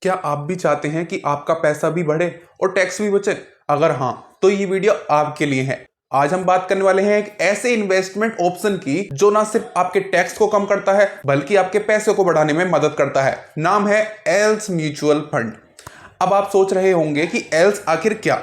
क्या आप भी चाहते हैं कि आपका पैसा भी बढ़े और टैक्स भी बचे? अगर हाँ, तो ये वीडियो आपके लिए है। आज हम बात करने वाले हैं एक ऐसे इन्वेस्टमेंट ऑप्शन की जो ना सिर्फ आपके टैक्स को कम करता है बल्कि आपके पैसे को बढ़ाने में मदद करता है। नाम है एल्स म्यूचुअल फंड। अब आप सोच रहे होंगे कि एल्स आखिर क्या?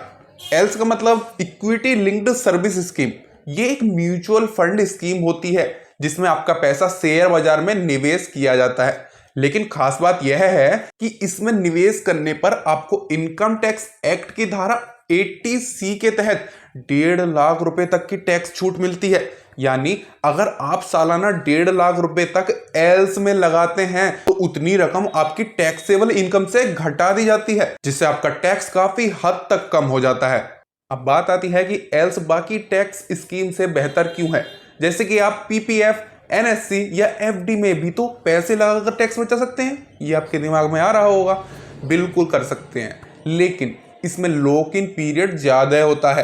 एल्स का मतलब इक्विटी लिंक्ड सर्विस स्कीम। ये एक म्यूचुअल फंड स्कीम होती है जिसमें आपका पैसा शेयर बाजार में निवेश किया जाता है। लेकिन खास बात यह है कि इसमें निवेश करने पर आपको इनकम टैक्स एक्ट की धारा 80C के तहत 1.5 लाख रुपए तक की टैक्स छूट मिलती है। यानी अगर आप सालाना 1.5 लाख रुपए तक एल्स में लगाते हैं तो उतनी रकम आपकी टैक्सेबल इनकम से घटा दी जाती है, जिससे आपका टैक्स काफी हद तक कम हो जाता है। अब बात आती है कि एल्स बाकी टैक्स स्कीम से बेहतर क्यों है। जैसे कि आप पीपीएफ, एनएससी या एफडी में भी तो पैसे लगाकर टैक्स बचा सकते हैं। ये आपके दिमाग में आ रहा होगा। बिल्कुल कर सकते हैं, लेकिन इसमें लॉक इन पीरियड ज्यादा होता है।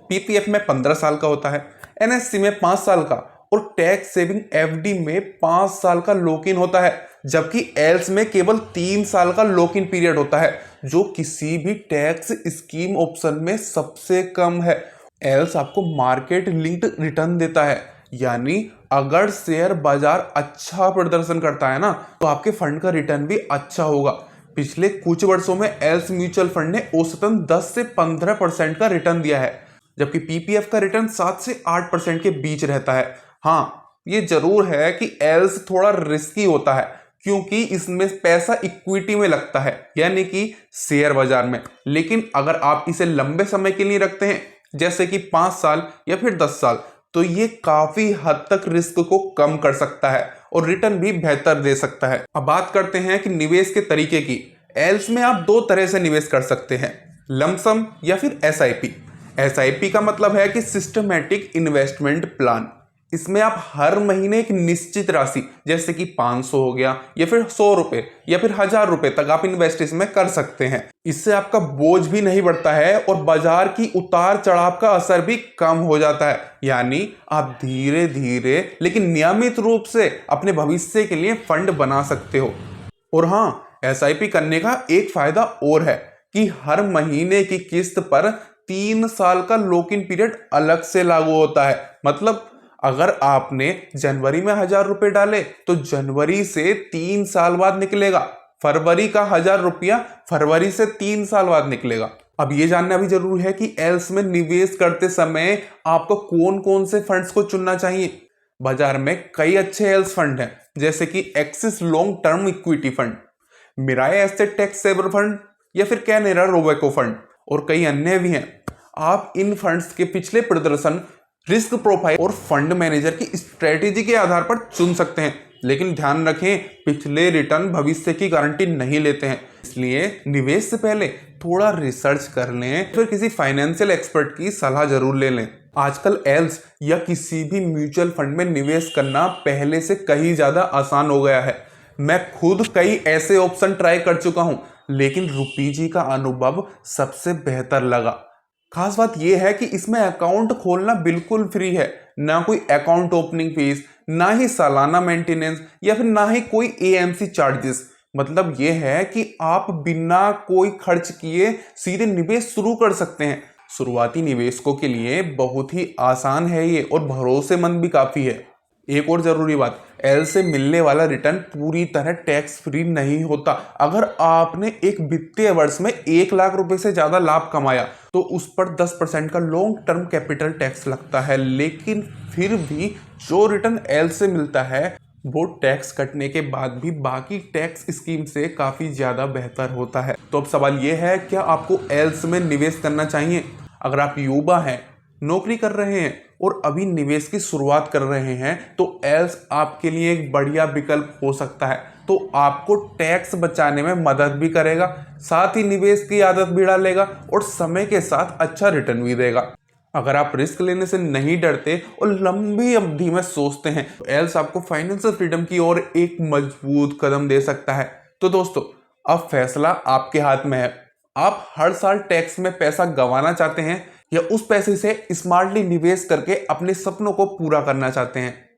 पीपीएफ में 15 साल का होता है, एनएससी में 5 साल का और टैक्स सेविंग एफडी में 5 साल का लॉक इन होता है। जबकि एल्स में केवल 3 साल का लॉक इन पीरियड होता है, जो किसी भी टैक्स स्कीम ऑप्शन में सबसे कम है। एल्स आपको मार्केट लिंक्ड रिटर्न देता है, यानी अगर शेयर बाजार अच्छा प्रदर्शन करता है ना तो आपके फंड का रिटर्न भी अच्छा होगा। पिछले कुछ वर्षों में एल्स म्यूचुअल फंड ने औसतन 10 से 15% का रिटर्न दिया है, जबकि पीपीएफ का रिटर्न 7 से 8% के बीच रहता है। हाँ, ये जरूर है कि एल्स थोड़ा रिस्की होता है क्योंकि इसमें पैसा इक्विटी में लगता है, यानी कि शेयर बाजार में। लेकिन अगर आप इसे लंबे समय के लिए रखते हैं, जैसे कि 5 साल या फिर 10 साल, तो ये काफी हद तक रिस्क को कम कर सकता है और रिटर्न भी बेहतर दे सकता है। अब बात करते हैं कि निवेश के तरीके की। एल्स में आप 2 तरह से निवेश कर सकते हैं, लमसम या फिर एसआईपी। एसआईपी का मतलब है कि सिस्टमैटिक इन्वेस्टमेंट प्लान। इसमें आप हर महीने एक निश्चित राशि, जैसे कि 500 हो गया या फिर 100 रुपए या फिर 1000 रुपए तक आप इन्वेस्ट इसमें कर सकते हैं। इससे आपका बोझ भी नहीं बढ़ता है और बाजार की उतार चढ़ाव का असर भी कम हो जाता है। यानी आप धीरे धीरे लेकिन नियमित रूप से अपने भविष्य के लिए फंड बना सकते हो। और हाँ, एसआईपी करने का एक फायदा और है कि हर महीने की किस्त पर 3 साल का लॉक इन पीरियड अलग से लागू होता है। मतलब अगर आपने जनवरी में 1000 रुपए डाले तो जनवरी से 3 साल बाद निकलेगा। फरवरी का 1000 रुपया फरवरी से 3 साल बाद निकलेगा। अब ये जानना भी जरूरी है कि एल्स में निवेश करते समय आपको कौन कौन से फंड्स को चुनना चाहिए। बाजार में कई अच्छे एल्स फंड हैं, जैसे कि Axis long term equity fund, Mirae asset tax saver fund या फिर कैनेरा रोबेको फंड और कई अन्य भी हैं। आप इन फंड्स के पिछले प्रदर्शन, रिस्क प्रोफाइल और फंड मैनेजर की स्ट्रेटेजी के आधार पर चुन सकते हैं। लेकिन ध्यान रखें, पिछले रिटर्न भविष्य की गारंटी नहीं लेते हैं, इसलिए निवेश से पहले थोड़ा रिसर्च कर लें, फिर किसी फाइनेंशियल एक्सपर्ट की सलाह जरूर ले लें। आजकल एल्स या किसी भी म्यूचुअल फंड में निवेश करना पहले से कहीं ज्यादा आसान हो गया है। मैं खुद कई ऐसे ऑप्शन ट्राई कर चुका हूं, लेकिन रुपी जी का अनुभव सबसे बेहतर लगा। खास बात यह है कि इसमें अकाउंट खोलना बिल्कुल फ्री है, ना कोई अकाउंट ओपनिंग फीस, ना ही सालाना मेंटेनेंस या फिर ना ही कोई एएमसी चार्जेस। मतलब यह है कि आप बिना कोई खर्च किए सीधे निवेश शुरू कर सकते हैं। शुरुआती निवेशकों के लिए बहुत ही आसान है ये और भरोसेमंद भी काफी है। एक और जरूरी बात, एल से मिलने वाला रिटर्न पूरी तरह टैक्स फ्री नहीं होता। अगर आपने एक वित्तीय वर्ष में 1 लाख रुपए से ज्यादा लाभ कमाया तो उस पर 10% का लॉन्ग टर्म कैपिटल टैक्स लगता है। लेकिन फिर भी जो रिटर्न एल से मिलता है वो टैक्स कटने के बाद भी बाकी टैक्स स्कीम से काफी ज्यादा बेहतर होता है। तो अब सवाल यह है, क्या आपको एल्स में निवेश करना चाहिए? अगर आप युवा हैं, नौकरी कर रहे हैं और अभी निवेश की शुरुआत कर रहे हैं तो एल्स आपके लिए एक बढ़िया विकल्प हो सकता है। तो आपको टैक्स बचाने में मदद भी करेगा, साथ ही निवेश की आदत भी डालेगा और समय के साथ अच्छा रिटर्न भी देगा। अगर आप रिस्क लेने से नहीं डरते और लंबी अवधि में सोचते हैं तो एल्स आपको फाइनेंशियल फ्रीडम की ओर एक मजबूत कदम दे सकता है। तो दोस्तों, अब फैसला आपके हाथ में है। आप हर साल टैक्स में पैसा गंवाना चाहते हैं या उस पैसे से स्मार्टली निवेश करके अपने सपनों को पूरा करना चाहते हैं?